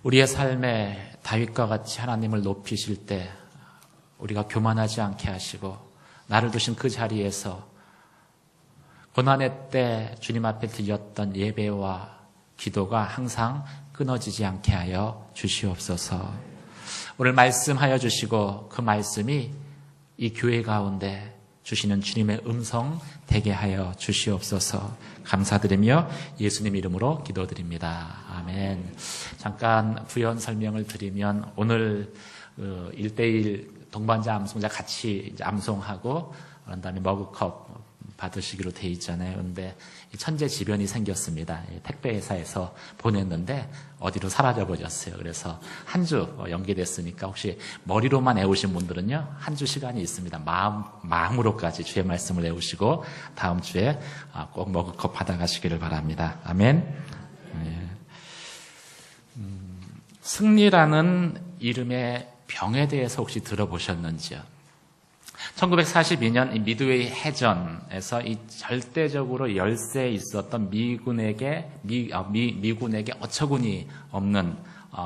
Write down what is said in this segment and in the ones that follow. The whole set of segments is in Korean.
우리의 삶에 다윗과 같이 하나님을 높이실 때 우리가 교만하지 않게 하시고 나를 두신 그 자리에서 고난의 때 주님 앞에 드렸던 예배와 기도가 항상 끊어지지 않게 하여 주시옵소서. 오늘 말씀하여 주시고 그 말씀이 이 교회 가운데 주시는 주님의 음성 되게 하여 주시옵소서. 감사드리며 예수님 이름으로 기도드립니다. 아멘. 잠깐 부연 설명을 드리면 오늘 1대1 동반자 암송자 같이 이제 암송하고 그런 다음에 머그컵 받으시기로 돼 있잖아요. 근데 천재지변이 생겼습니다. 택배 회사에서 보냈는데 어디로 사라져 버렸어요. 그래서 한 주 연기됐으니까 혹시 머리로만 외우신 분들은요, 한 주 시간이 있습니다. 마음으로까지 주의 말씀을 외우시고 다음 주에 꼭 머그컵 받아가시기를 바랍니다. 아멘. 승리라는 이름의 병에 대해서 혹시 들어보셨는지요? 1942년 이 미드웨이 해전에서 이 절대적으로 열세에 있었던 미군에게 어처구니 없는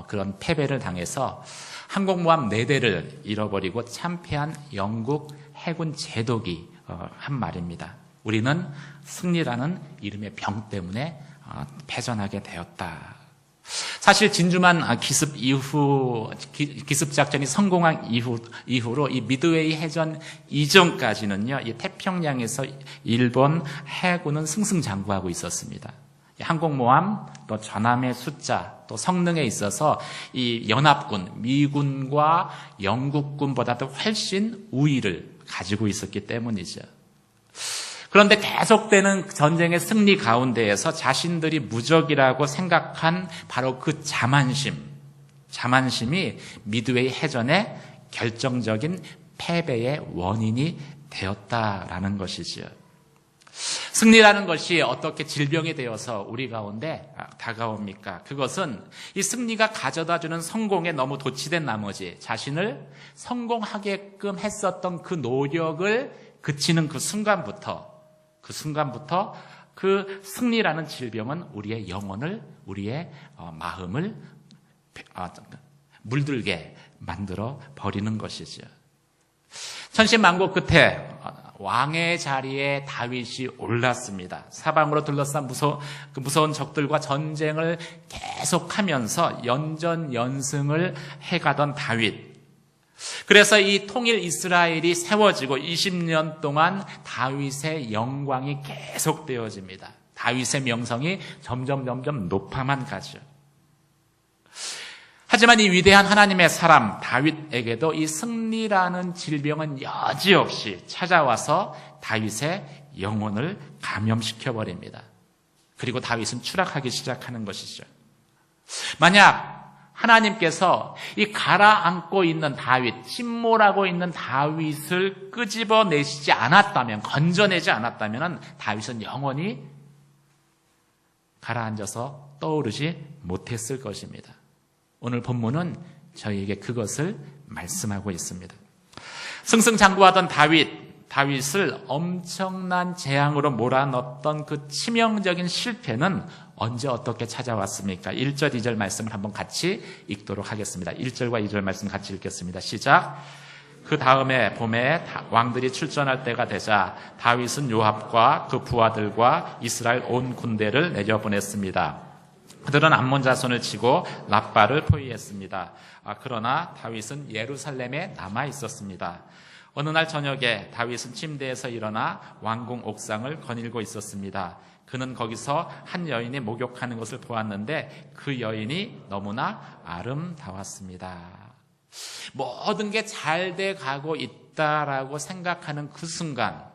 그런 패배를 당해서 항공모함 4대를 잃어버리고 참패한 영국 해군 제독이 한 말입니다. 우리는 승리라는 이름의 병 때문에 패전하게 되었다. 사실 진주만 기습 작전이 성공한 이후로 이 미드웨이 해전 이전까지는요, 이 태평양에서 일본 해군은 승승장구하고 있었습니다. 항공모함, 또 전함의 숫자, 또 성능에 있어서 이 연합군, 미군과 영국군보다도 훨씬 우위를 가지고 있었기 때문이죠. 그런데 계속되는 전쟁의 승리 가운데에서 자신들이 무적이라고 생각한 바로 그 자만심이 미드웨이 해전의 결정적인 패배의 원인이 되었다라는 것이지요. 승리라는 것이 어떻게 질병이 되어서 우리 가운데 다가옵니까? 그것은 이 승리가 가져다주는 성공에 너무 도취된 나머지 자신을 성공하게끔 했었던 그 노력을 그치는 그 순간부터 그 승리라는 질병은 우리의 영혼을, 우리의 마음을 물들게 만들어 버리는 것이죠. 천신만고 끝에 왕의 자리에 다윗이 올랐습니다. 사방으로 둘러싼 무서운 적들과 전쟁을 계속하면서 연전연승을 해가던 다윗. 그래서 이 통일 이스라엘이 세워지고 20년 동안 다윗의 영광이 계속되어집니다. 다윗의 명성이 점점 높아만 가죠. 하지만 이 위대한 하나님의 사람 다윗에게도 이 승리라는 질병은 여지없이 찾아와서 다윗의 영혼을 감염시켜버립니다. 그리고 다윗은 추락하기 시작하는 것이죠. 만약 하나님께서 이 가라앉고 있는 다윗, 침몰하고 있는 다윗을 끄집어내시지 않았다면, 건져내지 않았다면 다윗은 영원히 가라앉아서 떠오르지 못했을 것입니다. 오늘 본문은 저희에게 그것을 말씀하고 있습니다. 승승장구하던 다윗을 엄청난 재앙으로 몰아넣었던 그 치명적인 실패는 언제 어떻게 찾아왔습니까? 1절, 2절 말씀을 한번 같이 읽도록 하겠습니다. 1절과 2절 말씀 같이 읽겠습니다. 시작. 그 다음에 봄에 왕들이 출전할 때가 되자 다윗은 요압과 그 부하들과 이스라엘 온 군대를 내려보냈습니다. 그들은 암몬 자손을 치고 랍바를 포위했습니다. 그러나 다윗은 예루살렘에 남아 있었습니다. 어느 날 저녁에 다윗은 침대에서 일어나 왕궁 옥상을 거닐고 있었습니다. 그는 거기서 한 여인이 목욕하는 것을 보았는데 그 여인이 너무나 아름다웠습니다. 모든 게 잘 돼 가고 있다라고 생각하는 그 순간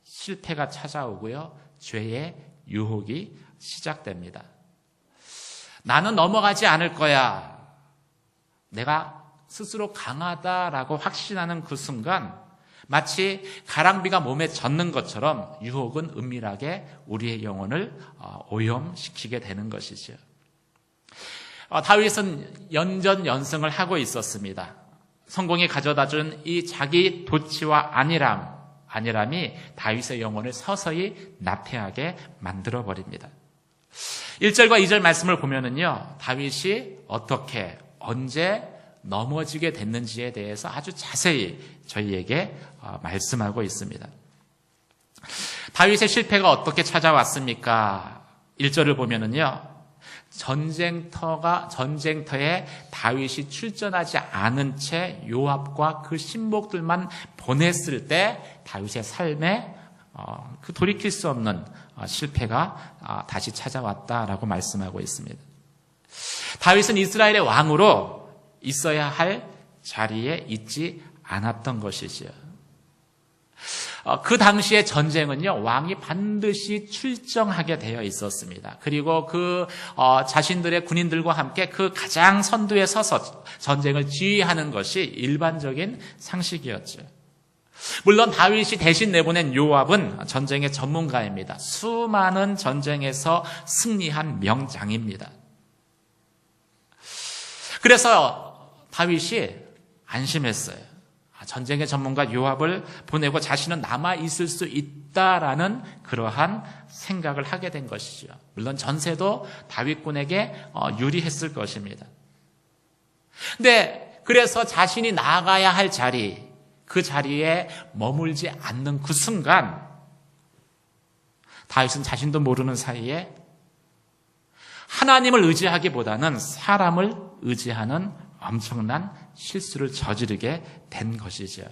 실패가 찾아오고요. 죄의 유혹이 시작됩니다. 나는 넘어가지 않을 거야. 내가 스스로 강하다라고 확신하는 그 순간 마치 가랑비가 몸에 젖는 것처럼 유혹은 은밀하게 우리의 영혼을 오염시키게 되는 것이죠. 다윗은 연전연승을 하고 있었습니다. 성공이 가져다준 이 자기 도취와 안일함이 다윗의 영혼을 서서히 나태하게 만들어버립니다. 1절과 2절 말씀을 보면은요, 다윗이 어떻게, 언제 넘어지게 됐는지에 대해서 아주 자세히 저희에게 말씀하고 있습니다. 다윗의 실패가 어떻게 찾아왔습니까? 1절을 보면은요, 전쟁터에 다윗이 출전하지 않은 채 요압과 그 신복들만 보냈을 때 다윗의 삶에 그 돌이킬 수 없는 실패가 다시 찾아왔다라고 말씀하고 있습니다. 다윗은 이스라엘의 왕으로 있어야 할 자리에 있지 않았던 것이지요. 그 당시의 전쟁은요, 왕이 반드시 출정하게 되어 있었습니다. 그리고 자신들의 군인들과 함께 그 가장 선두에 서서 전쟁을 지휘하는 것이 일반적인 상식이었죠. 물론 다윗이 대신 내보낸 요압은 전쟁의 전문가입니다. 수많은 전쟁에서 승리한 명장입니다. 그래서 다윗이 안심했어요. 전쟁의 전문가 요압을 보내고 자신은 남아있을 수 있다라는 그러한 생각을 하게 된 것이죠. 물론 전세도 다윗군에게 유리했을 것입니다. 근데 그래서 자신이 나아가야 할 자리, 그 자리에 머물지 않는 그 순간 다윗은 자신도 모르는 사이에 하나님을 의지하기보다는 사람을 의지하는 엄청난 실수를 저지르게 된 것이죠.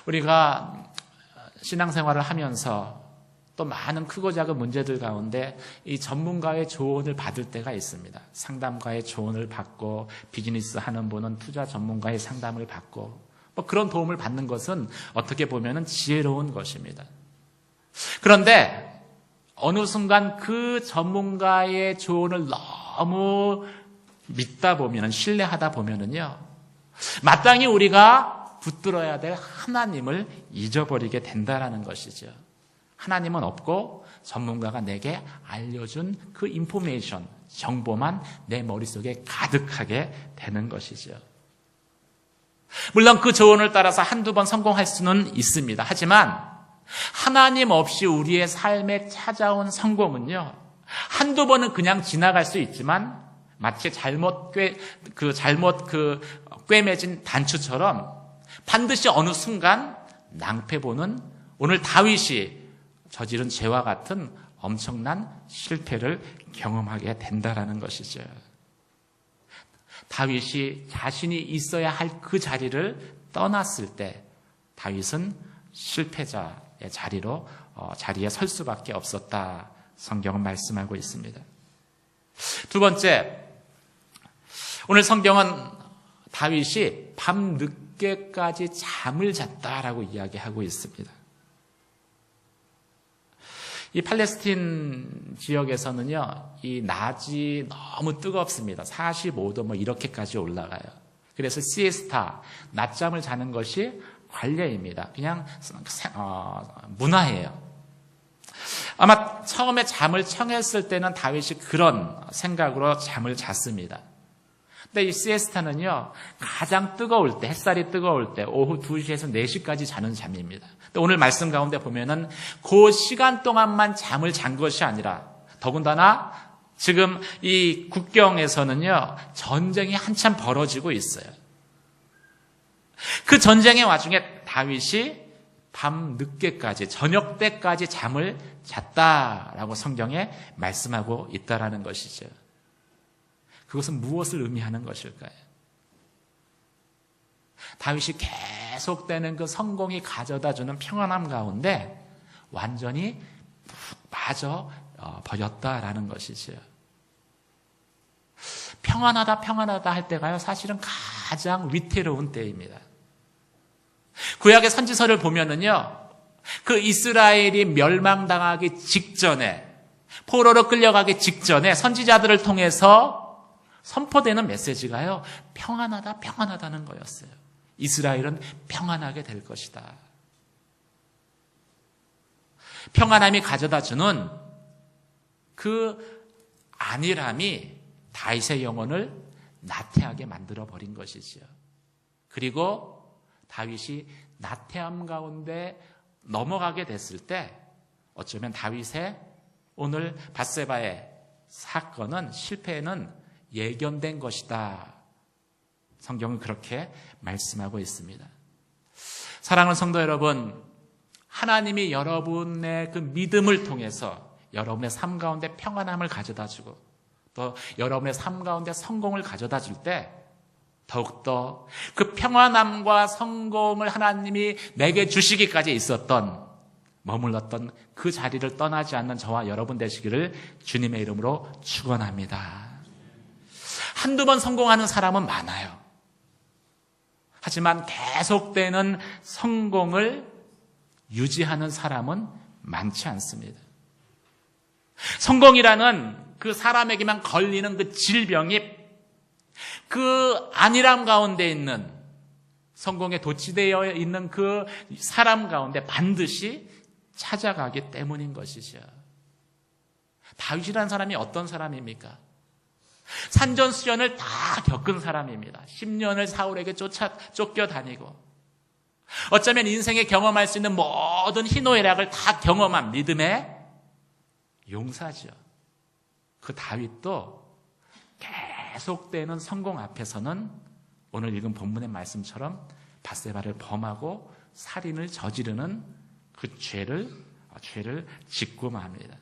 우리가 신앙생활을 하면서 또 많은 크고 작은 문제들 가운데 이 전문가의 조언을 받을 때가 있습니다. 상담가의 조언을 받고, 비즈니스 하는 분은 투자 전문가의 상담을 받고, 그런 도움을 받는 것은 어떻게 보면 지혜로운 것입니다. 그런데 어느 순간 그 전문가의 조언을 너무 믿다 보면, 신뢰하다 보면은요, 마땅히 우리가 붙들어야 될 하나님을 잊어버리게 된다라는 것이죠. 하나님은 없고 전문가가 내게 알려준 그 인포메이션, 정보만 내 머릿속에 가득하게 되는 것이죠. 물론 그 조언을 따라서 한두 번 성공할 수는 있습니다. 하지만 하나님 없이 우리의 삶에 찾아온 성공은요, 한두 번은 그냥 지나갈 수 있지만 마치 잘못 꿰매진 단추처럼 반드시 어느 순간 낭패보는, 오늘 다윗이 저지른 죄와 같은 엄청난 실패를 경험하게 된다라는 것이죠. 다윗이 자신이 있어야 할 그 자리를 떠났을 때 다윗은 실패자의 자리에 설 수밖에 없었다. 성경은 말씀하고 있습니다. 두 번째, 오늘 성경은 다윗이 밤 늦게까지 잠을 잤다라고 이야기하고 있습니다. 이 팔레스틴 지역에서는요, 이 낮이 너무 뜨겁습니다. 45도 이렇게까지 올라가요. 그래서 시에스타, 낮잠을 자는 것이 관례입니다. 그냥 문화예요. 아마 처음에 잠을 청했을 때는 다윗이 그런 생각으로 잠을 잤습니다. 근데 이 시에스타는요, 가장 뜨거울 때, 햇살이 뜨거울 때, 오후 2시에서 4시까지 자는 잠입니다. 근데 오늘 말씀 가운데 보면은 그 시간 동안만 잠을 잔 것이 아니라, 더군다나 지금 이 국경에서는요, 전쟁이 한참 벌어지고 있어요. 그 전쟁의 와중에 다윗이 밤 늦게까지, 저녁 때까지 잠을 잤다라고 성경에 말씀하고 있다라는 것이죠. 그것은 무엇을 의미하는 것일까요? 다윗이 계속되는 그 성공이 가져다주는 평안함 가운데 완전히 빠져 버렸다라는 것이죠. 평안하다 할 때가요, 사실은 가장 위태로운 때입니다. 구약의 선지서를 보면은요, 그 이스라엘이 멸망당하기 직전에, 포로로 끌려가기 직전에 선지자들을 통해서 선포되는 메시지가요, 평안하다는 거였어요. 이스라엘은 평안하게 될 것이다. 평안함이 가져다 주는 그 안일함이 다윗의 영혼을 나태하게 만들어 버린 것이지요. 그리고 다윗이 나태함 가운데 넘어가게 됐을 때 어쩌면 다윗의 오늘 밧세바의 사건은 실패는 예견된 것이다. 성경은 그렇게 말씀하고 있습니다. 사랑하는 성도 여러분, 하나님이 여러분의 그 믿음을 통해서 여러분의 삶 가운데 평안함을 가져다 주고 또 여러분의 삶 가운데 성공을 가져다 줄 때 더욱더 그 평안함과 성공을 하나님이 내게 주시기까지 있었던 머물렀던 그 자리를 떠나지 않는 저와 여러분 되시기를 주님의 이름으로 축원합니다. 한두 번 성공하는 사람은 많아요. 하지만 계속되는 성공을 유지하는 사람은 많지 않습니다. 성공이라는 그 사람에게만 걸리는 그 질병이 그 안일함 가운데 있는 성공에 도취되어 있는 그 사람 가운데 반드시 찾아가기 때문인 것이죠. 다윗이라는 사람이 어떤 사람입니까? 산전수전을 다 겪은 사람입니다. 10년을 사울에게 쫓겨다니고 어쩌면 인생에 경험할 수 있는 모든 희노애락을 다 경험한 믿음의 용사죠. 그 다윗도 계속되는 성공 앞에서는 오늘 읽은 본문의 말씀처럼 밧세바를 범하고 살인을 저지르는 그 죄를 짓고 맙니다.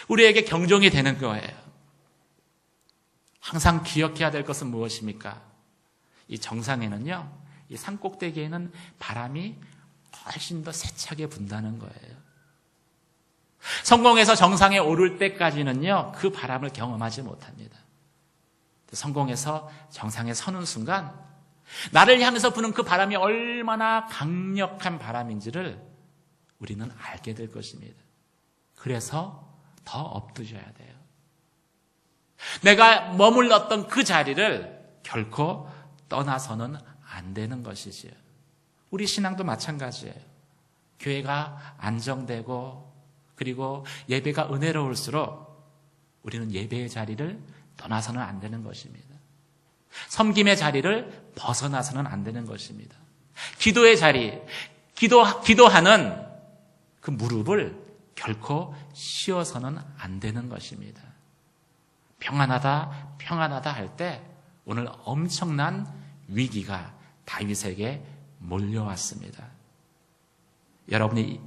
우리에게 경종이 되는 거예요. 항상 기억해야 될 것은 무엇입니까? 이 정상에는요, 이 산꼭대기에는 바람이 훨씬 더 세차게 분다는 거예요. 성공해서 정상에 오를 때까지는요, 그 바람을 경험하지 못합니다. 성공해서 정상에 서는 순간 나를 향해서 부는 그 바람이 얼마나 강력한 바람인지를 우리는 알게 될 것입니다. 그래서 더 엎드셔야 돼요. 내가 머물렀던 그 자리를 결코 떠나서는 안 되는 것이지요. 우리 신앙도 마찬가지예요. 교회가 안정되고 그리고 예배가 은혜로울수록 우리는 예배의 자리를 떠나서는 안 되는 것입니다. 섬김의 자리를 벗어나서는 안 되는 것입니다. 기도의 자리, 기도하는 그 무릎을 결코 쉬어서는 안 되는 것입니다. 평안하다 할 때 오늘 엄청난 위기가 다윗에게 몰려왔습니다. 여러분이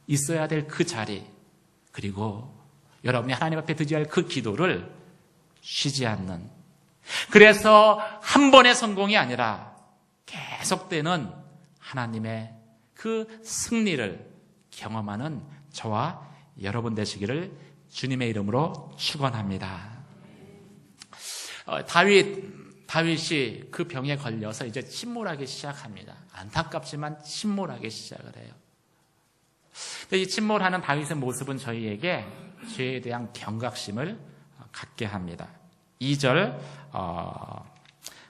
있어야 될 그 자리, 그리고 여러분이 하나님 앞에 드려야 할 그 기도를 쉬지 않는, 그래서 한 번의 성공이 아니라 계속되는 하나님의 그 승리를 경험하는 저와 여러분 되시기를 주님의 이름으로 축원합니다. 다윗이 그 병에 걸려서 이제 침몰하기 시작합니다. 안타깝지만 침몰하기 시작을 해요. 이 침몰하는 다윗의 모습은 저희에게 죄에 대한 경각심을 갖게 합니다. 2절,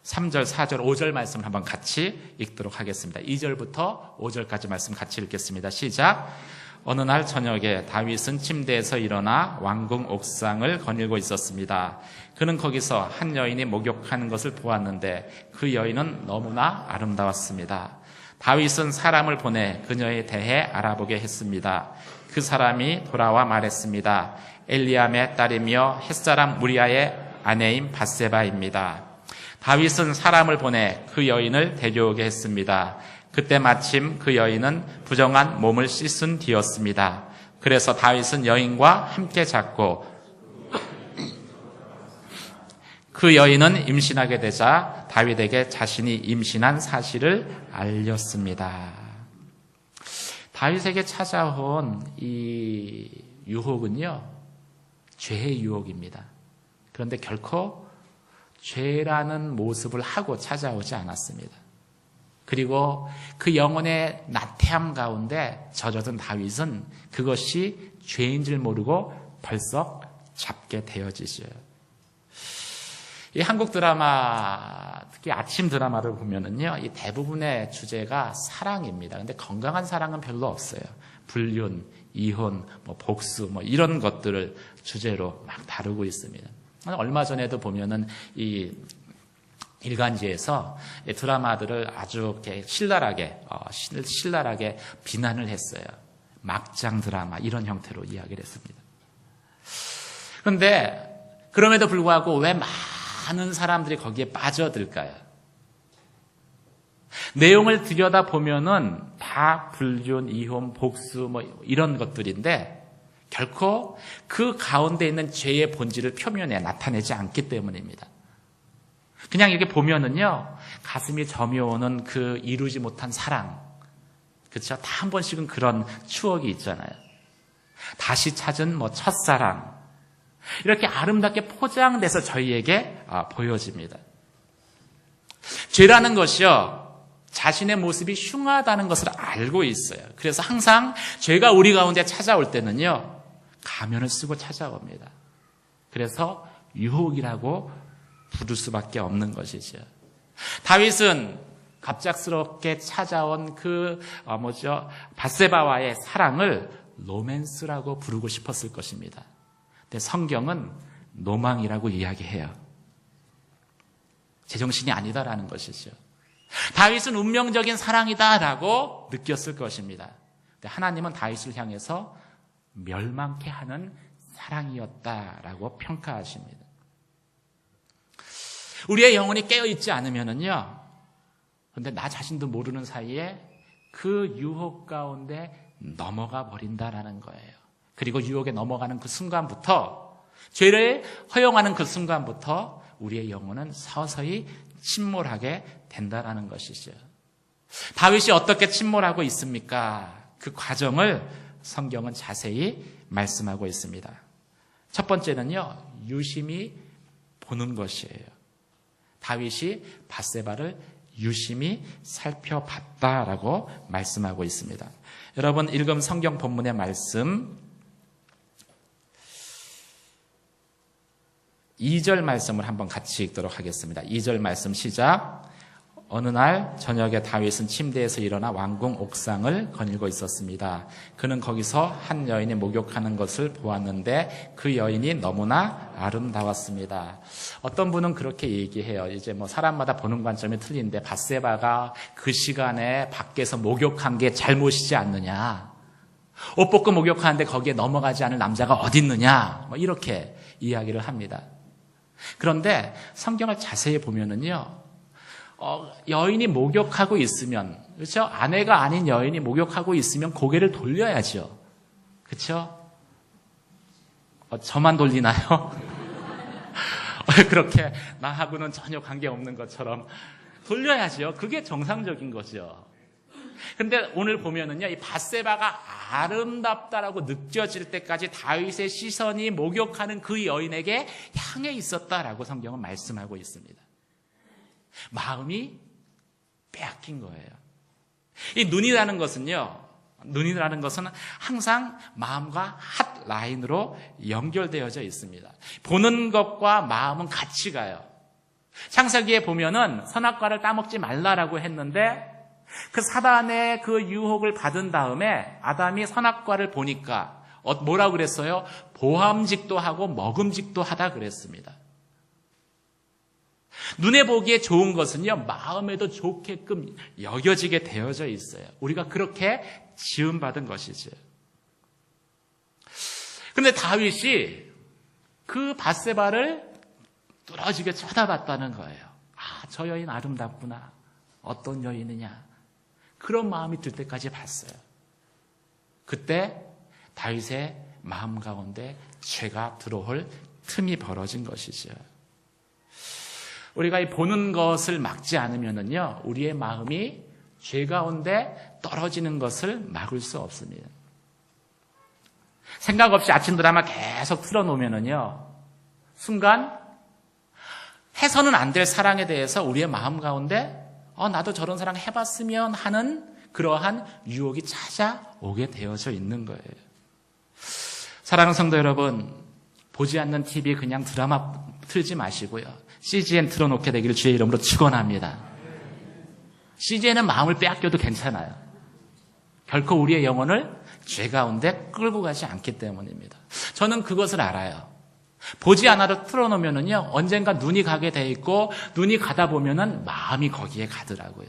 3절, 4절, 5절 말씀을 한번 같이 읽도록 하겠습니다. 2절부터 5절까지 말씀 같이 읽겠습니다. 시작. 어느 날 저녁에 다윗은 침대에서 일어나 왕궁 옥상을 거닐고 있었습니다. 그는 거기서 한 여인이 목욕하는 것을 보았는데 그 여인은 너무나 아름다웠습니다. 다윗은 사람을 보내 그녀에 대해 알아보게 했습니다. 그 사람이 돌아와 말했습니다. 엘리암의 딸이며 햇사람 우리아의 아내인 밧세바입니다. 다윗은 사람을 보내 그 여인을 데려오게 했습니다. 그때 마침 그 여인은 부정한 몸을 씻은 뒤였습니다. 그래서 다윗은 여인과 함께 잤고 그 여인은 임신하게 되자 다윗에게 자신이 임신한 사실을 알렸습니다. 다윗에게 찾아온 이 유혹은요, 죄의 유혹입니다. 그런데 결코 죄라는 모습을 하고 찾아오지 않았습니다. 그리고 그 영혼의 나태함 가운데 젖어든 다윗은 그것이 죄인 줄 모르고 벌써 잡게 되어지죠. 이 한국 드라마, 특히 아침 드라마를 보면은요, 이 대부분의 주제가 사랑입니다. 근데 건강한 사랑은 별로 없어요. 불륜, 이혼, 복수, 이런 것들을 주제로 막 다루고 있습니다. 얼마 전에도 보면은 이 일간지에서 드라마들을 아주 이렇게 신랄하게 비난을 했어요. 막장 드라마 이런 형태로 이야기를 했습니다. 그런데 그럼에도 불구하고 왜 많은 사람들이 거기에 빠져들까요? 내용을 들여다보면은 다 불륜, 이혼, 복수 뭐 이런 것들인데 결코 그 가운데 있는 죄의 본질을 표면에 나타내지 않기 때문입니다. 그냥 이렇게 보면은요, 가슴이 저며오는 그 이루지 못한 사랑, 그렇죠? 다 한 번씩은 그런 추억이 있잖아요. 다시 찾은 뭐 첫사랑, 이렇게 아름답게 포장돼서 저희에게 보여집니다. 죄라는 것이요, 자신의 모습이 흉하다는 것을 알고 있어요. 그래서 항상 죄가 우리 가운데 찾아올 때는요, 가면을 쓰고 찾아옵니다. 그래서 유혹이라고 부를 수밖에 없는 것이죠. 다윗은 갑작스럽게 찾아온 밧세바와의 사랑을 로맨스라고 부르고 싶었을 것입니다. 근데 성경은 노망이라고 이야기해요. 제정신이 아니다라는 것이죠. 다윗은 운명적인 사랑이다라고 느꼈을 것입니다. 근데 하나님은 다윗을 향해서 멸망케 하는 사랑이었다라고 평가하십니다. 우리의 영혼이 깨어있지 않으면은요, 근데 나 자신도 모르는 사이에 그 유혹 가운데 넘어가 버린다라는 거예요. 그리고 유혹에 넘어가는 그 순간부터, 죄를 허용하는 그 순간부터 우리의 영혼은 서서히 침몰하게 된다라는 것이죠. 다윗이 어떻게 침몰하고 있습니까? 그 과정을 성경은 자세히 말씀하고 있습니다. 첫 번째는요, 유심히 보는 것이에요. 다윗이 밧세바를 유심히 살펴봤다라고 말씀하고 있습니다. 여러분, 읽은 성경 본문의 말씀 2절 말씀을 한번 같이 읽도록 하겠습니다. 2절 말씀 시작. 어느 날 저녁에 다윗은 침대에서 일어나 왕궁 옥상을 거닐고 있었습니다. 그는 거기서 한 여인이 목욕하는 것을 보았는데 그 여인이 너무나 아름다웠습니다. 어떤 분은 그렇게 얘기해요. 이제 뭐 사람마다 보는 관점이 틀린데 밧세바가 그 시간에 밖에서 목욕한 게 잘못이지 않느냐. 옷 벗고 목욕하는데 거기에 넘어가지 않을 남자가 어디 있느냐. 뭐 이렇게 이야기를 합니다. 그런데 성경을 자세히 보면은요, 여인이 목욕하고 있으면, 그렇죠? 아내가 아닌 여인이 목욕하고 있으면 고개를 돌려야죠. 그렇죠? 저만 돌리나요? 그렇게 나하고는 전혀 관계없는 것처럼 돌려야죠. 그게 정상적인 거죠. 근데 오늘 보면은요, 이 밧세바가 아름답다라고 느껴질 때까지 다윗의 시선이 목욕하는 그 여인에게 향해 있었다라고 성경은 말씀하고 있습니다. 마음이 빼앗긴 거예요. 이 눈이라는 것은요, 눈이라는 것은 항상 마음과 핫라인으로 연결되어져 있습니다. 보는 것과 마음은 같이 가요. 창세기에 보면은 선악과를 따먹지 말라라고 했는데 그 사단의 그 유혹을 받은 다음에 아담이 선악과를 보니까 뭐라고 그랬어요? 보암직도 하고 먹음직도 하다 그랬습니다. 눈에 보기에 좋은 것은요, 마음에도 좋게끔 여겨지게 되어져 있어요. 우리가 그렇게 지음받은 것이죠. 그런데 다윗이 그 밧세바를 뚫어지게 쳐다봤다는 거예요. 아, 저 여인 아름답구나. 어떤 여인이냐. 그런 마음이 들 때까지 봤어요. 그때 다윗의 마음 가운데 죄가 들어올 틈이 벌어진 것이죠. 우리가 이 보는 것을 막지 않으면은요, 우리의 마음이 죄 가운데 떨어지는 것을 막을 수 없습니다. 생각 없이 아침 드라마 계속 틀어놓으면은요, 순간 해서는 안 될 사랑에 대해서 우리의 마음 가운데 나도 저런 사랑 해봤으면 하는 그러한 유혹이 찾아오게 되어져 있는 거예요. 사랑하는 성도 여러분, 보지 않는 TV 그냥 드라마 틀지 마시고요. CGN 틀어놓게 되기를 주의 이름으로 축원합니다. CGN은 마음을 빼앗겨도 괜찮아요. 결코 우리의 영혼을 죄 가운데 끌고 가지 않기 때문입니다. 저는 그것을 알아요. 보지 않아도 틀어놓으면은요, 언젠가 눈이 가게 돼 있고, 눈이 가다 보면은 마음이 거기에 가더라고요.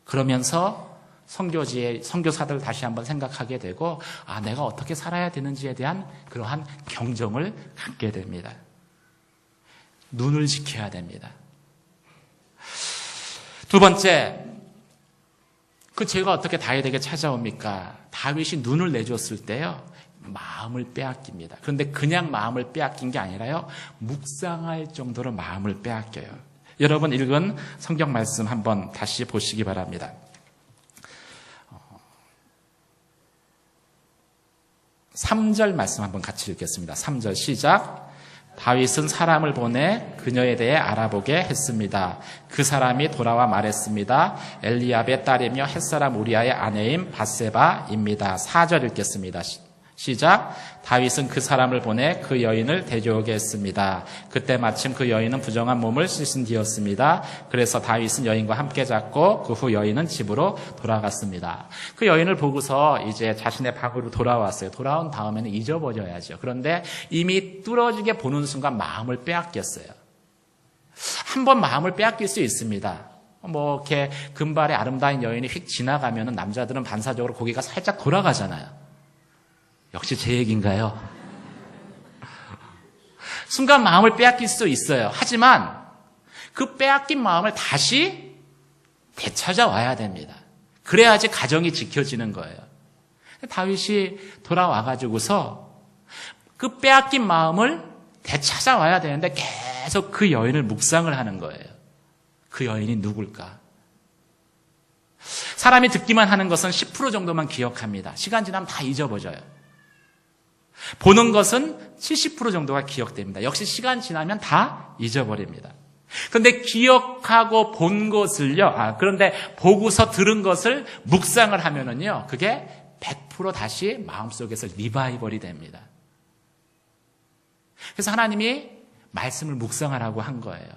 그러면서 선교사들 다시 한번 생각하게 되고, 내가 어떻게 살아야 되는지에 대한 그러한 경종을 갖게 됩니다. 눈을 지켜야 됩니다. 두 번째, 그 죄가 어떻게 다윗에게 찾아옵니까? 다윗이 눈을 내줬을 때요, 마음을 빼앗깁니다. 그런데 그냥 마음을 빼앗긴 게 아니라요, 묵상할 정도로 마음을 빼앗겨요. 여러분 읽은 성경 말씀 한번 다시 보시기 바랍니다. 3절 말씀 한번 같이 읽겠습니다. 3절 시작. 다윗은 사람을 보내 그녀에 대해 알아보게 했습니다. 그 사람이 돌아와 말했습니다. 엘리압의 딸이며 햇사람 우리아의 아내인 밧세바입니다. 4절 읽겠습니다. 시작. 다윗은 그 사람을 보내 그 여인을 데려오게 했습니다. 그때 마침 그 여인은 부정한 몸을 씻은 뒤였습니다. 그래서 다윗은 여인과 함께 잤고 그 후 여인은 집으로 돌아갔습니다. 그 여인을 보고서 이제 자신의 방으로 돌아왔어요. 돌아온 다음에는 잊어버려야죠. 그런데 이미 뚫어지게 보는 순간 마음을 빼앗겼어요. 한번 마음을 빼앗길 수 있습니다. 이렇게 금발의 아름다운 여인이 휙 지나가면은 남자들은 반사적으로 고개가 살짝 돌아가잖아요. 역시 제 얘기인가요? 순간 마음을 빼앗길 수 있어요. 하지만 그 빼앗긴 마음을 다시 되찾아와야 됩니다. 그래야지 가정이 지켜지는 거예요. 다윗이 돌아와가지고서 그 빼앗긴 마음을 되찾아와야 되는데 계속 그 여인을 묵상을 하는 거예요. 그 여인이 누굴까? 사람이 듣기만 하는 것은 10% 정도만 기억합니다. 시간 지나면 다 잊어버려요. 보는 것은 70% 정도가 기억됩니다. 역시 시간 지나면 다 잊어버립니다. 그런데 기억하고 본 것을요, 그런데 보고서 들은 것을 묵상을 하면은요, 그게 100% 다시 마음속에서 리바이벌이 됩니다. 그래서 하나님이 말씀을 묵상하라고 한 거예요.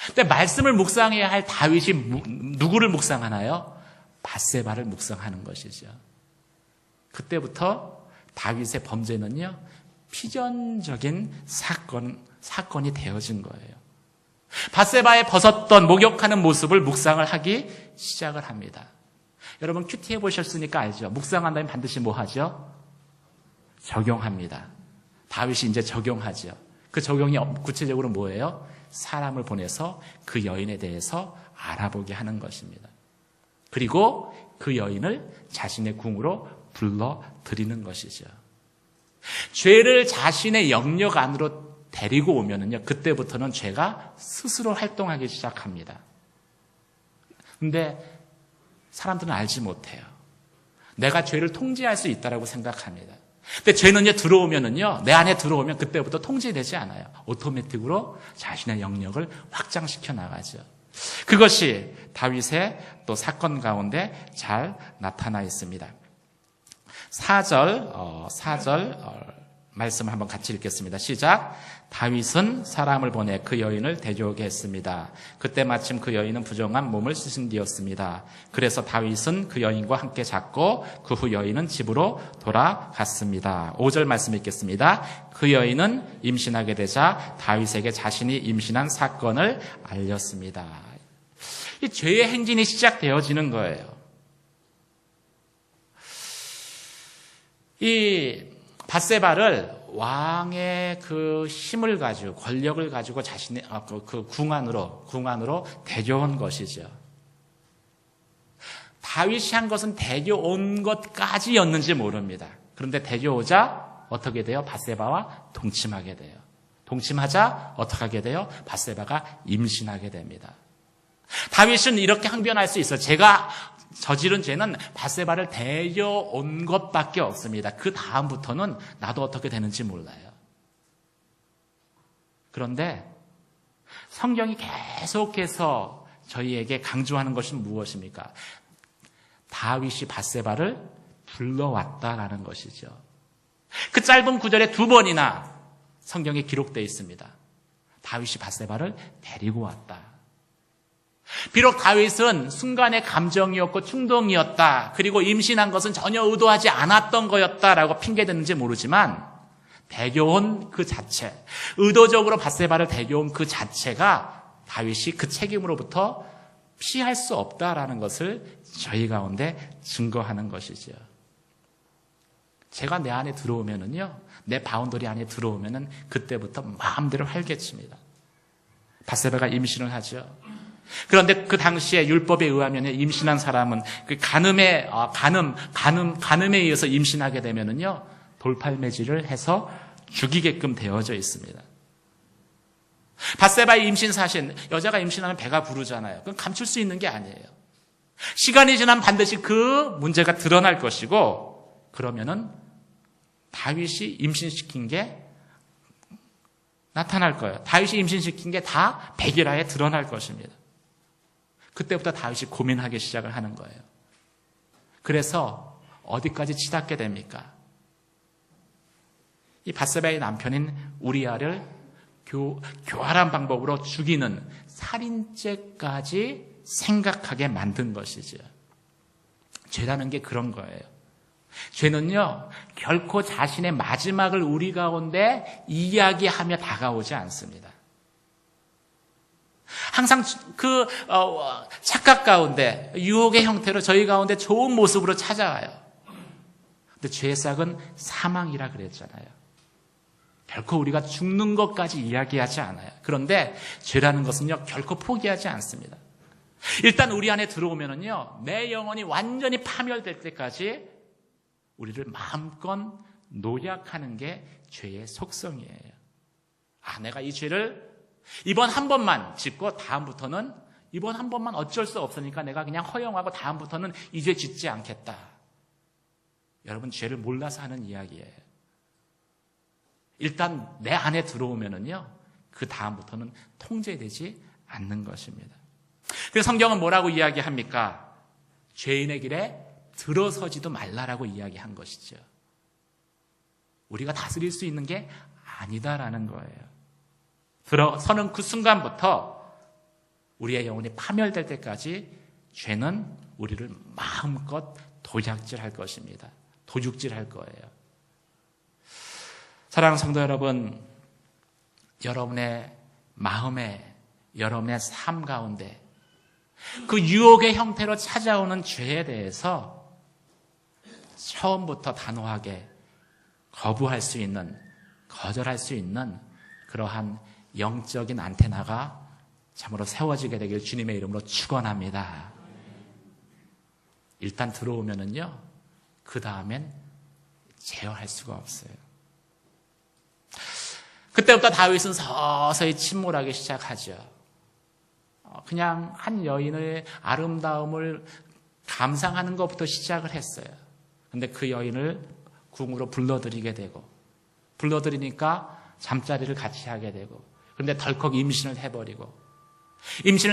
근데 말씀을 묵상해야 할 다윗이 누구를 묵상하나요? 밧세바를 묵상하는 것이죠. 그때부터 다윗의 범죄는요, 피전적인 사건이 되어진 거예요. 밧세바에 벗었던 목욕하는 모습을 묵상을 하기 시작을 합니다. 여러분 큐티 해보셨으니까 알죠? 묵상한다면 반드시 뭐 하죠? 적용합니다. 다윗이 이제 적용하죠. 그 적용이 구체적으로 뭐예요? 사람을 보내서 그 여인에 대해서 알아보게 하는 것입니다. 그리고 그 여인을 자신의 궁으로 불러들이는 것이죠. 죄를 자신의 영역 안으로 데리고 오면은요, 그때부터는 죄가 스스로 활동하기 시작합니다. 근데 사람들은 알지 못해요. 내가 죄를 통제할 수 있다라고 생각합니다. 근데 죄는요, 들어오면은요, 내 안에 들어오면 그때부터 통제되지 않아요. 오토매틱으로 자신의 영역을 확장시켜 나가죠. 그것이 다윗의 또 사건 가운데 잘 나타나 있습니다. 4절 말씀을 한번 같이 읽겠습니다. 시작. 다윗은 사람을 보내 그 여인을 데려오게 했습니다. 그때 마침 그 여인은 부정한 몸을 씻은 뒤였습니다. 그래서 다윗은 그 여인과 함께 잤고 그 후 여인은 집으로 돌아갔습니다. 5절 말씀 읽겠습니다. 그 여인은 임신하게 되자 다윗에게 자신이 임신한 사건을 알렸습니다. 이 죄의 행진이 시작되어지는 거예요. 이 밧세바를 왕의 그 힘을 가지고 권력을 가지고 자신의 그 궁 안으로 데려온 것이죠. 다윗이 한 것은 데려온 것까지였는지 모릅니다. 그런데 데려오자 어떻게 돼요? 밧세바와 동침하게 돼요. 동침하자 어떻게 하게 돼요? 밧세바가 임신하게 됩니다. 다윗은 이렇게 항변할 수 있어요. 제가 저지른 죄는 밧세바를 데려온 것밖에 없습니다. 그 다음부터는 나도 어떻게 되는지 몰라요. 그런데 성경이 계속해서 저희에게 강조하는 것은 무엇입니까? 다윗이 밧세바를 불러왔다라는 것이죠. 그 짧은 구절에 2번이나 성경에 기록되어 있습니다. 다윗이 밧세바를 데리고 왔다. 비록 다윗은 순간의 감정이었고 충동이었다. 그리고 임신한 것은 전혀 의도하지 않았던 거였다라고 핑계대는지 모르지만 데려온 그 자체, 의도적으로 밧세바를 데려온 그 자체가 다윗이 그 책임으로부터 피할 수 없다라는 것을 저희 가운데 증거하는 것이죠. 제가 내 안에 들어오면은요, 내 바운더리 안에 들어오면은 그때부터 마음대로 활개칩니다. 밧세바가 임신을 하죠. 그런데 그 당시에 율법에 의하면 임신한 사람은 그 간음에 의해서 임신하게 되면은요, 돌팔매질을 해서 죽이게끔 되어져 있습니다. 밧세바의 임신 사실, 여자가 임신하면 배가 부르잖아요. 그건 감출 수 있는 게 아니에요. 시간이 지나면 반드시 그 문제가 드러날 것이고, 그러면은 다윗이 임신시킨 게 나타날 거예요. 다윗이 임신시킨 게 다 백일하에 드러날 것입니다. 그때부터 다윗이 고민하기 시작을 하는 거예요. 그래서 어디까지 치닫게 됩니까? 이 밧세바의 남편인 우리아를 교활한 방법으로 죽이는 살인죄까지 생각하게 만든 것이죠. 죄라는 게 그런 거예요. 죄는요, 결코 자신의 마지막을 우리 가운데 이야기하며 다가오지 않습니다. 항상 그 착각 가운데 유혹의 형태로 저희 가운데 좋은 모습으로 찾아와요. 근데 죄의 싹은 사망이라 그랬잖아요. 결코 우리가 죽는 것까지 이야기하지 않아요. 그런데 죄라는 것은요, 결코 포기하지 않습니다. 일단 우리 안에 들어오면은요, 내 영혼이 완전히 파멸될 때까지 우리를 마음껏 노약하는 게 죄의 속성이에요. 내가 이 죄를 이번 한 번만 짓고 다음부터는 이번 한 번만 어쩔 수 없으니까 내가 그냥 허용하고 다음부터는 이 죄 짓지 않겠다. 여러분, 죄를 몰라서 하는 이야기예요. 일단 내 안에 들어오면은요, 그 다음부터는 통제되지 않는 것입니다. 그래서 성경은 뭐라고 이야기합니까? 죄인의 길에 들어서지도 말라라고 이야기한 것이죠. 우리가 다스릴 수 있는 게 아니다라는 거예요. 들어서는 그 순간부터 우리의 영혼이 파멸될 때까지 죄는 우리를 마음껏 도약질할 것입니다. 도둑질할 거예요. 사랑하는 성도 여러분, 여러분의 마음에, 여러분의 삶 가운데 그 유혹의 형태로 찾아오는 죄에 대해서 처음부터 단호하게 거부할 수 있는, 거절할 수 있는 그러한 영적인 안테나가 참으로 세워지게 되길 주님의 이름으로 축원합니다. 일단 들어오면은요, 그 다음엔 제어할 수가 없어요. 그때부터 다윗은 서서히 침몰하기 시작하죠. 그냥 한 여인의 아름다움을 감상하는 것부터 시작을 했어요. 근데 그 여인을 궁으로 불러들이게 되고, 불러들이니까 잠자리를 같이 하게 되고, 그런데 덜컥 임신을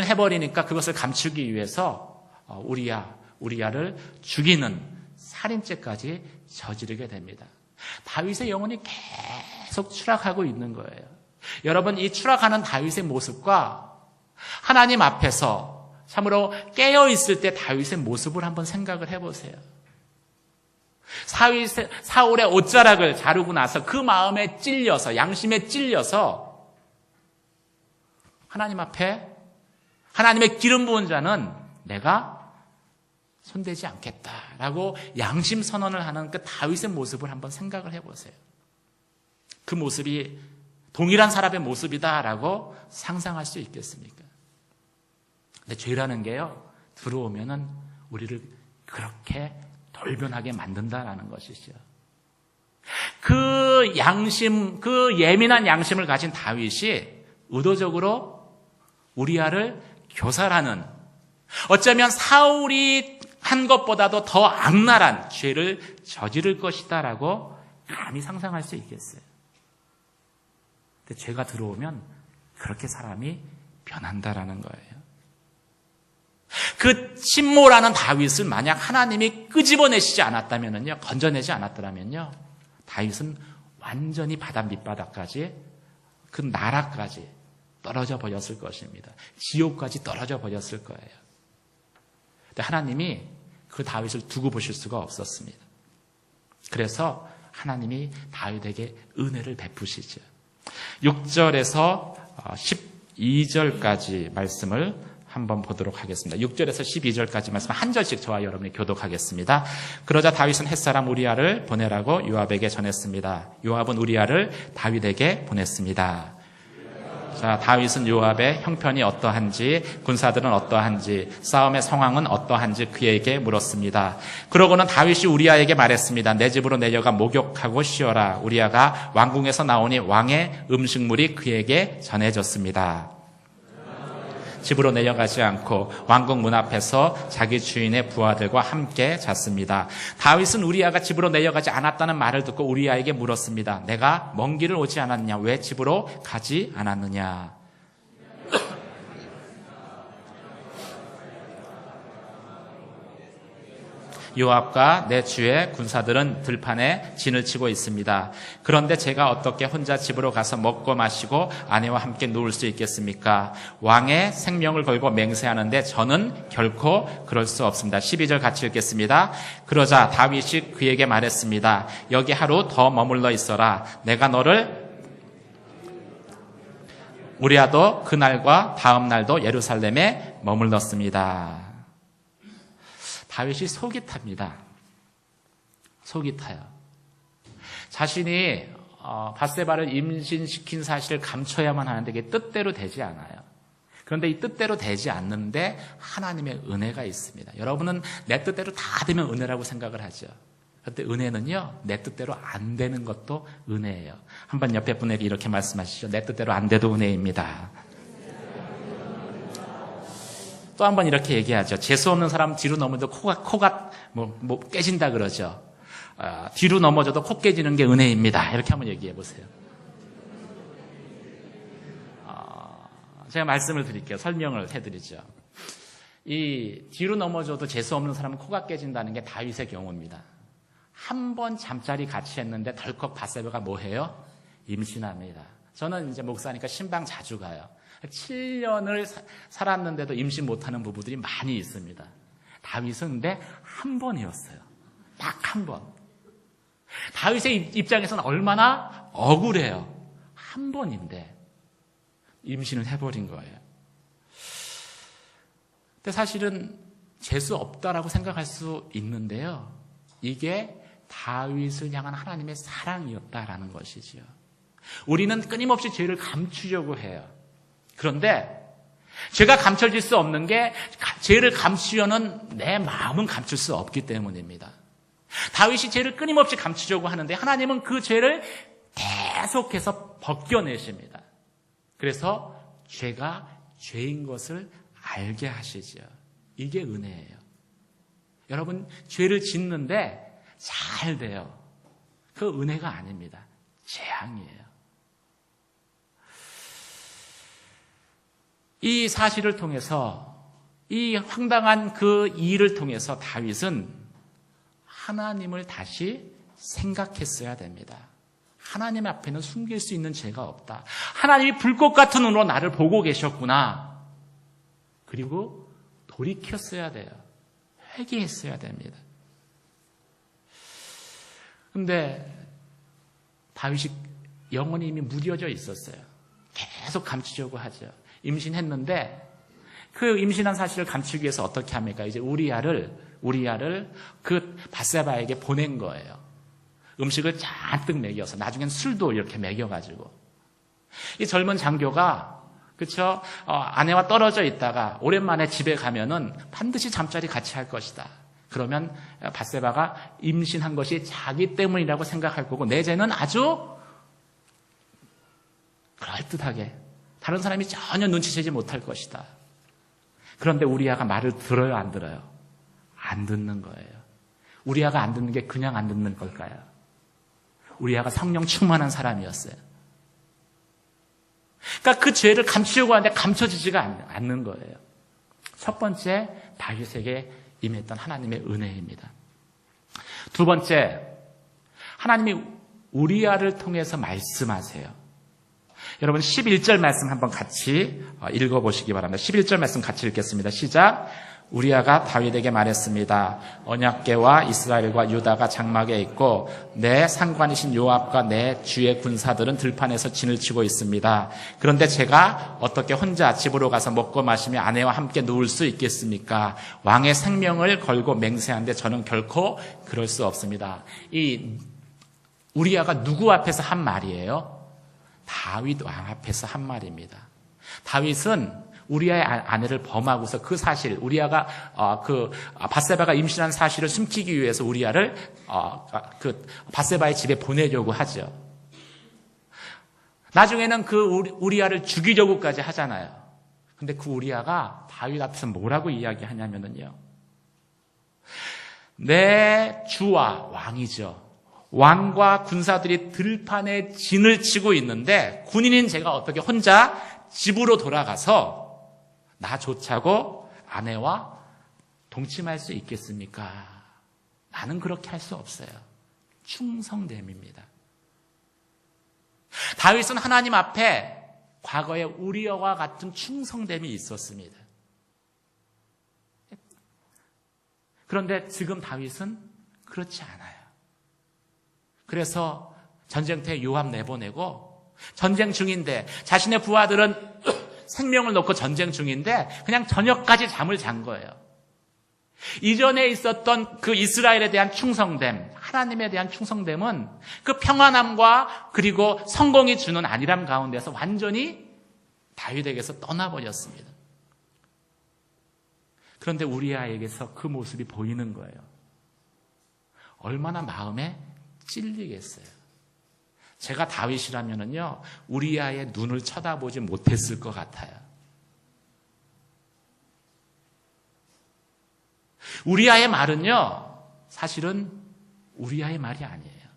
해버리니까 그것을 감추기 위해서 우리아를 죽이는 살인죄까지 저지르게 됩니다. 다윗의 영혼이 계속 추락하고 있는 거예요. 여러분, 이 추락하는 다윗의 모습과 하나님 앞에서 참으로 깨어있을 때 다윗의 모습을 한번 생각을 해보세요. 사울의 옷자락을 자르고 나서 그 마음에 찔려서, 양심에 찔려서 하나님 앞에 하나님의 기름 부은 자는 내가 손대지 않겠다라고 양심 선언을 하는 그 다윗의 모습을 한번 생각을 해보세요. 그 모습이 동일한 사람의 모습이다라고 상상할 수 있겠습니까? 근데 죄라는 게요, 들어오면은 우리를 그렇게 돌변하게 만든다라는 것이죠. 그 양심, 그 예민한 양심을 가진 다윗이 의도적으로 우리아를 교살하는, 어쩌면 사울이 한 것보다도 더 악랄한 죄를 저지를 것이다라고 감히 상상할 수 있겠어요. 근데 죄가 들어오면 그렇게 사람이 변한다라는 거예요. 그 침몰하는 다윗을 만약 하나님이 끄집어내시지 않았다면요, 건져내지 않았더라면요, 다윗은 완전히 바다 밑바닥까지, 그 나라까지 떨어져 버렸을 것입니다. 지옥까지 떨어져 버렸을 거예요. 근데 하나님이 그 다윗을 두고 보실 수가 없었습니다. 그래서 하나님이 다윗에게 은혜를 베푸시죠. 6절에서 12절까지 말씀을 한번 보도록 하겠습니다. 6절에서 12절까지 말씀 한 절씩 저와 여러분이 교독하겠습니다. 그러자 다윗은 햇사람 우리아를 보내라고 요압에게 전했습니다. 요압은 우리아를 다윗에게 보냈습니다. 자, 다윗은 요압의 형편이 어떠한지, 군사들은 어떠한지, 싸움의 상황은 어떠한지 그에게 물었습니다. 그러고는 다윗이 우리아에게 말했습니다. 내 집으로 내려가 목욕하고 쉬어라. 우리아가 왕궁에서 나오니 왕의 음식물이 그에게 전해졌습니다. 집으로 내려가지 않고 왕궁 문 앞에서 자기 주인의 부하들과 함께 잤습니다. 다윗은 우리아가 집으로 내려가지 않았다는 말을 듣고 우리아에게 물었습니다. 내가 먼 길을 오지 않았느냐? 왜 집으로 가지 않았느냐? 요압과 내 주의 군사들은 들판에 진을 치고 있습니다. 그런데 제가 어떻게 혼자 집으로 가서 먹고 마시고 아내와 함께 누울 수 있겠습니까? 왕의 생명을 걸고 맹세하는데 저는 결코 그럴 수 없습니다. 12절 같이 읽겠습니다. 그러자 다윗이 그에게 말했습니다. 여기 하루 더 머물러 있어라. 내가 너를 우리아도 그날과 다음 날도 예루살렘에 머물렀습니다. 다윗이 속이 탑니다. 속이 타요. 자신이 밧세바를 임신시킨 사실을 감춰야만 하는데 이게 뜻대로 되지 않아요. 그런데 이 뜻대로 되지 않는데 하나님의 은혜가 있습니다. 여러분은 내 뜻대로 다 되면 은혜라고 생각을 하죠. 그런데 은혜는요, 내 뜻대로 안 되는 것도 은혜예요. 한번 옆에 분에게 이렇게 말씀하시죠. 내 뜻대로 안 돼도 은혜입니다. 또 한 번 이렇게 얘기하죠. 재수 없는 사람 뒤로 넘어져도 코가 깨진다 그러죠. 뒤로 넘어져도 코 깨지는 게 은혜입니다. 이렇게 한번 얘기해 보세요. 제가 말씀을 드릴게요. 설명을 해드리죠. 이 뒤로 넘어져도 재수 없는 사람은 코가 깨진다는 게 다윗의 경우입니다. 한 번 잠자리 같이 했는데 덜컥 밧세바가 뭐 해요? 임신합니다. 저는 이제 목사니까 신방 자주 가요. 7년을 살았는데도 임신 못하는 부부들이 많이 있습니다. 다윗은 근데 한 번이었어요. 딱 한 번. 다윗의 입장에서는 얼마나 억울해요. 한 번인데 임신을 해버린 거예요. 근데 사실은 재수 없다라고 생각할 수 있는데요. 이게 다윗을 향한 하나님의 사랑이었다라는 것이지요. 우리는 끊임없이 죄를 감추려고 해요. 그런데 죄가 감춰질 수 없는 게 죄를 감추려는 내 마음은 감출 수 없기 때문입니다. 다윗이 죄를 끊임없이 감추려고 하는데 하나님은 그 죄를 계속해서 벗겨내십니다. 그래서 죄가 죄인 것을 알게 하시죠. 이게 은혜예요. 여러분, 죄를 짓는데 잘 돼요. 그 은혜가 아닙니다. 재앙이에요. 이 사실을 통해서, 이 황당한 그 일을 통해서 다윗은 하나님을 다시 생각했어야 됩니다. 하나님 앞에는 숨길 수 있는 죄가 없다. 하나님이 불꽃 같은 눈으로 나를 보고 계셨구나. 그리고 돌이켰어야 돼요. 회개했어야 됩니다. 근데 다윗이 영혼이 이미 무뎌져 있었어요. 계속 감추려고 하죠. 임신했는데 그 임신한 사실을 감추기 위해서 어떻게 합니까? 이제 우리아를 그 밧세바에게 보낸 거예요. 음식을 잔뜩 먹여서 나중엔 술도 이렇게 먹여가지고 이 젊은 장교가 그렇죠? 아내와 떨어져 있다가 오랜만에 집에 가면은 반드시 잠자리 같이 할 것이다. 그러면 밧세바가 임신한 것이 자기 때문이라고 생각할 거고 내 죄는 아주 그럴듯하게 다른 사람이 전혀 눈치채지 못할 것이다. 그런데 우리아가 말을 들어요, 안 들어요? 안 듣는 거예요. 우리아가 안 듣는 게 그냥 안 듣는 걸까요? 우리아가 성령 충만한 사람이었어요. 그러니까 그 죄를 감추려고 하는데 감춰지지가 않는 거예요. 첫 번째, 다윗에게 임했던 하나님의 은혜입니다. 두 번째, 하나님이 우리아를 통해서 말씀하세요. 여러분 11절 말씀 한번 같이 읽어보시기 바랍니다. 11절 말씀 같이 읽겠습니다. 시작. 우리아가 다윗에게 말했습니다. 언약궤와 이스라엘과 유다가 장막에 있고 내 상관이신 요압과 내 주의 군사들은 들판에서 진을 치고 있습니다. 그런데 제가 어떻게 혼자 집으로 가서 먹고 마시며 아내와 함께 누울 수 있겠습니까? 왕의 생명을 걸고 맹세하는데 저는 결코 그럴 수 없습니다. 이 우리아가 누구 앞에서 한 말이에요? 다윗 왕 앞에서 한 말입니다. 다윗은 우리아의 아내를 범하고서 그 사실, 우리아가 밧세바가 임신한 사실을 숨기기 위해서 우리아를 밧세바의 집에 보내려고 하죠. 나중에는 그 우리아를 죽이려고까지 하잖아요. 근데 그 우리아가 다윗 앞에서 뭐라고 이야기하냐면요, 내 주와 왕이죠. 왕과 군사들이 들판에 진을 치고 있는데 군인인 제가 어떻게 혼자 집으로 돌아가서 나조차고 아내와 동침할 수 있겠습니까? 나는 그렇게 할 수 없어요. 충성됨입니다. 다윗은 하나님 앞에 과거에 우리아와 같은 충성됨이 있었습니다. 그런데 지금 다윗은 그렇지 않아요. 그래서 전쟁터에 요압 내보내고 전쟁 중인데 자신의 부하들은 생명을 놓고 전쟁 중인데 그냥 저녁까지 잠을 잔 거예요. 이전에 있었던 그 이스라엘에 대한 충성됨, 하나님에 대한 충성됨은 그 평안함과 그리고 성공이 주는 안일함 가운데서 완전히 다윗에게서 떠나버렸습니다. 그런데 우리아에게서 그 모습이 보이는 거예요. 얼마나 마음에 찔리겠어요. 제가 다윗이라면요, 우리아의 눈을 쳐다보지 못했을 것 같아요. 우리아의 말은요, 사실은 우리아의 말이 아니에요.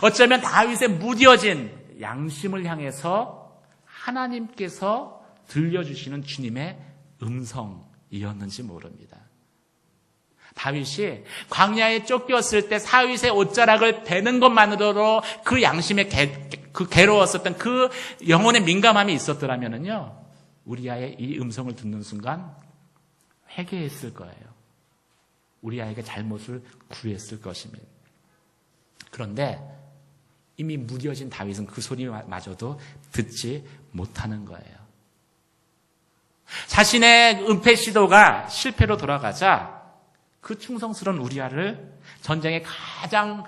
어쩌면 다윗의 무뎌진 양심을 향해서 하나님께서 들려주시는 주님의 음성이었는지 모릅니다. 다윗이 광야에 쫓겼을 때 사윗의 옷자락을 베는 것만으로도 그 양심에 괴로웠었던 그 영혼의 민감함이 있었더라면요, 우리아의 이 음성을 듣는 순간 회개했을 거예요. 우리아에게 잘못을 구했을 것입니다. 그런데 이미 무뎌진 다윗은 그 소리마저도 듣지 못하는 거예요. 자신의 은폐 시도가 실패로 돌아가자 그 충성스러운 우리아를 전쟁의 가장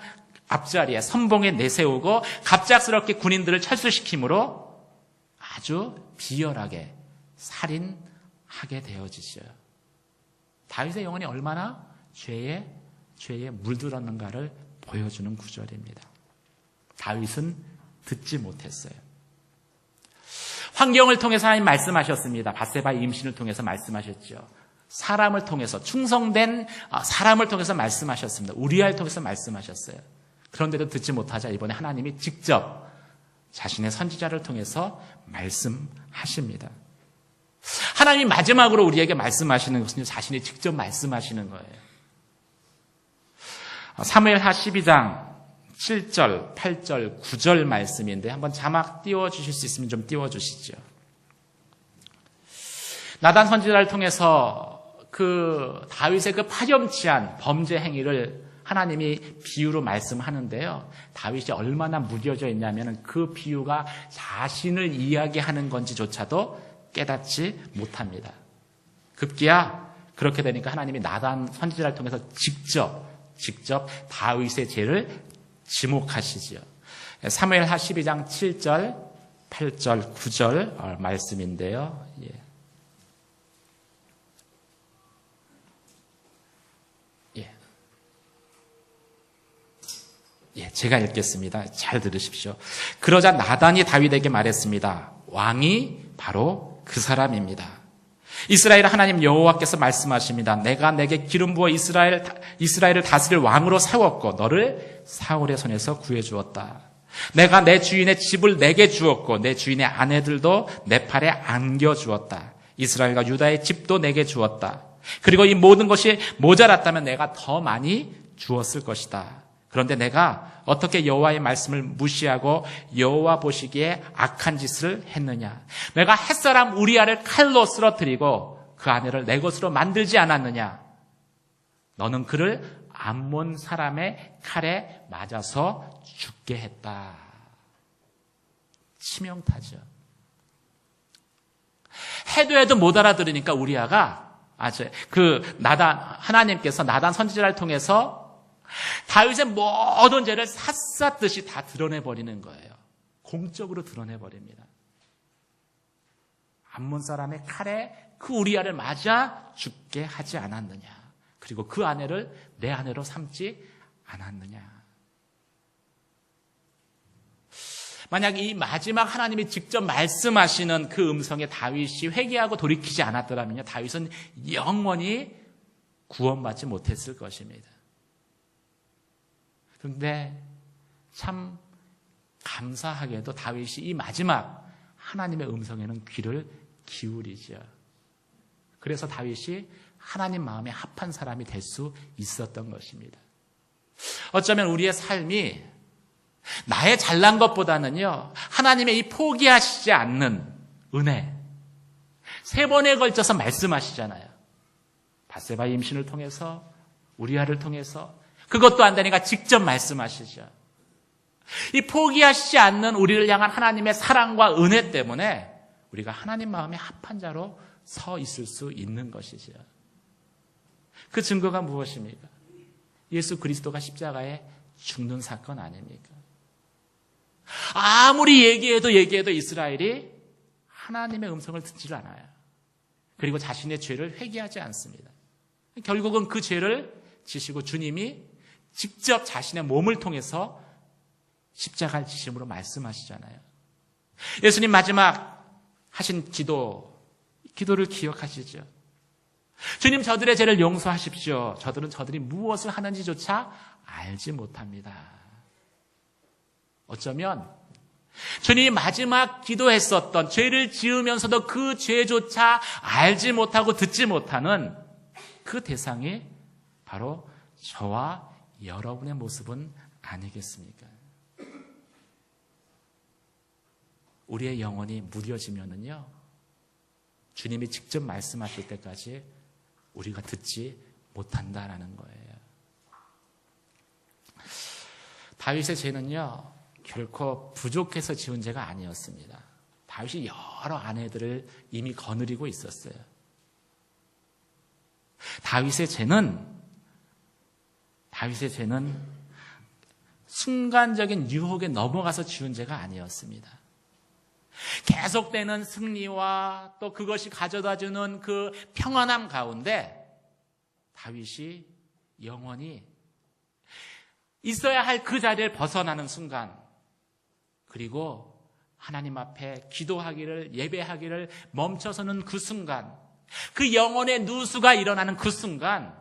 앞자리에 선봉에 내세우고 갑작스럽게 군인들을 철수시키므로 아주 비열하게 살인하게 되어지죠. 다윗의 영혼이 얼마나 죄에 물들었는가를 보여주는 구절입니다. 다윗은 듣지 못했어요. 환경을 통해서 하나님 말씀하셨습니다. 밧세바의 임신을 통해서 말씀하셨죠. 사람을 통해서, 충성된 사람을 통해서 말씀하셨습니다. 우리아를 통해서 말씀하셨어요. 그런데도 듣지 못하자 이번에 하나님이 직접 자신의 선지자를 통해서 말씀하십니다. 하나님이 마지막으로 우리에게 말씀하시는 것은 자신이 직접 말씀하시는 거예요. 사무엘하 12장 7절, 8절, 9절 말씀인데 한번 자막 띄워주실 수 있으면 좀 띄워주시죠. 나단 선지자를 통해서 그 다윗의 그 파렴치한 범죄 행위를 하나님이 비유로 말씀하는데요. 다윗이 얼마나 무뎌져 있냐면 그 비유가 자신을 이야기하는 건지조차도 깨닫지 못합니다. 급기야 그렇게 되니까 하나님이 나단 선지자를 통해서 직접 다윗의 죄를 지목하시지요. 사무엘하 12장 7절, 8절, 9절 말씀인데요. 제가 읽겠습니다. 잘 들으십시오. 그러자 나단이 다윗에게 말했습니다. 왕이 바로 그 사람입니다. 이스라엘 하나님 여호와께서 말씀하십니다. 내가 내게 기름 부어 이스라엘을 다스릴 왕으로 세웠고 너를 사울의 손에서 구해주었다. 내가 내 주인의 집을 내게 주었고 내 주인의 아내들도 내 팔에 안겨주었다. 이스라엘과 유다의 집도 내게 주었다. 그리고 이 모든 것이 모자랐다면 내가 더 많이 주었을 것이다. 그런데 내가 어떻게 여호와의 말씀을 무시하고 여호와 보시기에 악한 짓을 했느냐. 내가 햇사람 우리아를 칼로 쓰러뜨리고 그 아내를 내 것으로 만들지 않았느냐? 너는 그를 암몬 사람의 칼에 맞아서 죽게 했다. 치명타죠. 해도 못 알아들으니까 우리아가 하나님께서 나단 선지자를 통해서 다윗의 모든 죄를 샅샅듯이 다 드러내버리는 거예요. 공적으로 드러내버립니다. 암몬 사람의 칼에 그 우리아를 맞아 죽게 하지 않았느냐. 그리고 그 아내를 내 아내로 삼지 않았느냐. 만약 이 마지막 하나님이 직접 말씀하시는 그 음성에 다윗이 회개하고 돌이키지 않았더라면요, 다윗은 영원히 구원받지 못했을 것입니다. 그런데 참 감사하게도 다윗이 이 마지막 하나님의 음성에는 귀를 기울이죠. 그래서 다윗이 하나님 마음에 합한 사람이 될 수 있었던 것입니다. 어쩌면 우리의 삶이 나의 잘난 것보다는요, 하나님의 이 포기하시지 않는 은혜, 3번에 걸쳐서 말씀하시잖아요. 밧세바 임신을 통해서, 우리아를 통해서, 그것도 안 되니까 직접 말씀하시죠. 이 포기하시지 않는 우리를 향한 하나님의 사랑과 은혜 때문에 우리가 하나님 마음에 합한 자로 서 있을 수 있는 것이죠. 그 증거가 무엇입니까? 예수 그리스도가 십자가에 죽는 사건 아닙니까? 아무리 얘기해도 이스라엘이 하나님의 음성을 듣지를 않아요. 그리고 자신의 죄를 회개하지 않습니다. 결국은 그 죄를 지시고 주님이 직접 자신의 몸을 통해서 십자가를 지심으로 말씀하시잖아요. 예수님 마지막 하신 기도를 기억하시죠? 주님, 저들의 죄를 용서하십시오. 저들이 무엇을 하는지조차 알지 못합니다. 어쩌면 주님이 마지막 기도했었던 죄를 지으면서도 그 죄조차 알지 못하고 듣지 못하는 그 대상이 바로 저와 여러분의 모습은 아니겠습니까? 우리의 영혼이 무뎌지면은요, 주님이 직접 말씀하실 때까지 우리가 듣지 못한다라는 거예요. 다윗의 죄는요, 결코 부족해서 지은 죄가 아니었습니다. 다윗이 여러 아내들을 이미 거느리고 있었어요. 다윗의 죄는 순간적인 유혹에 넘어가서 지은 죄가 아니었습니다. 계속되는 승리와 또 그것이 가져다주는 그 평안함 가운데 다윗이 영원히 있어야 할 그 자리를 벗어나는 순간, 그리고 하나님 앞에 기도하기를, 예배하기를 멈춰서는 그 순간, 그 영혼의 누수가 일어나는 그 순간,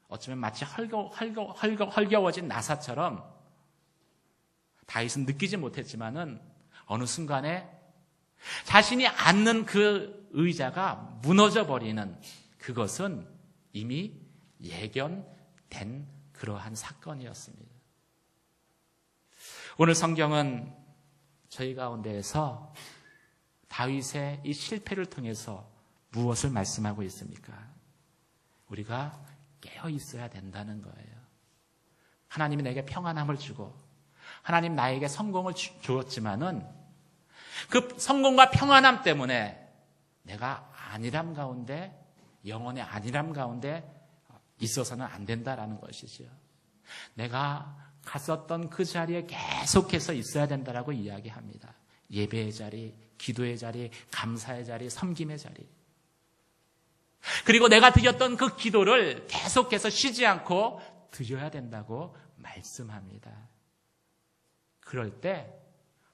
어쩌면 마치 헐겨워진 나사처럼 다윗은 느끼지 못했지만은 어느 순간에 자신이 앉는 그 의자가 무너져 버리는, 그것은 이미 예견된 그러한 사건이었습니다. 오늘 성경은 저희 가운데에서 다윗의 이 실패를 통해서 무엇을 말씀하고 있습니까? 우리가 깨어 있어야 된다는 거예요. 하나님이 내게 평안함을 주고 하나님 나에게 성공을 주었지만은 그 성공과 평안함 때문에 내가 안일함 가운데, 영혼의 안일함 가운데 있어서는 안 된다라는 것이죠. 내가 갔었던 그 자리에 계속해서 있어야 된다라고 이야기합니다. 예배의 자리, 기도의 자리, 감사의 자리, 섬김의 자리. 그리고 내가 드렸던 그 기도를 계속해서 쉬지 않고 드려야 된다고 말씀합니다. 그럴 때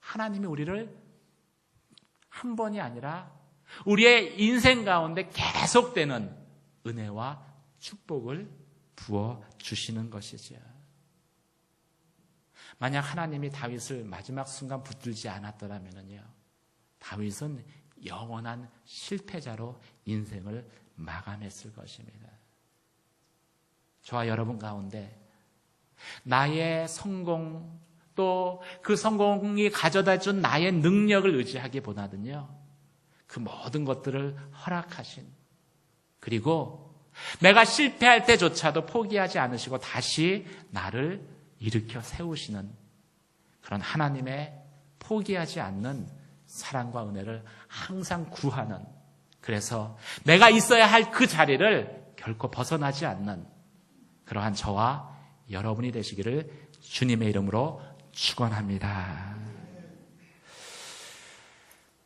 하나님이 우리를 한 번이 아니라 우리의 인생 가운데 계속되는 은혜와 축복을 부어주시는 것이죠. 만약 하나님이 다윗을 마지막 순간 붙들지 않았더라면요, 다윗은 영원한 실패자로 인생을 마감했을 것입니다. 저와 여러분 가운데 나의 성공, 또 그 성공이 가져다 준 나의 능력을 의지하기보다는요, 그 모든 것들을 허락하신 그리고 내가 실패할 때조차도 포기하지 않으시고 다시 나를 일으켜 세우시는 그런 하나님의 포기하지 않는 사랑과 은혜를 항상 구하는, 그래서 내가 있어야 할 그 자리를 결코 벗어나지 않는 그러한 저와 여러분이 되시기를 주님의 이름으로 축원합니다.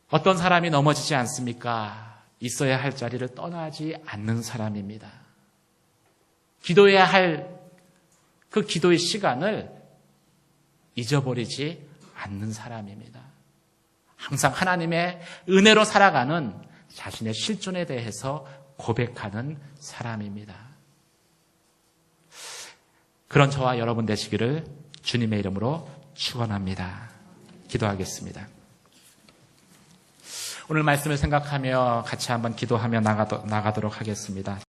어떤 사람이 넘어지지 않습니까? 있어야 할 자리를 떠나지 않는 사람입니다. 기도해야 할 그 기도의 시간을 잊어버리지 않는 사람입니다. 항상 하나님의 은혜로 살아가는 자신의 실존에 대해서 고백하는 사람입니다. 그런 저와 여러분 되시기를 주님의 이름으로 축원합니다. 기도하겠습니다. 오늘 말씀을 생각하며 같이 한번 기도하며 나가도록 하겠습니다.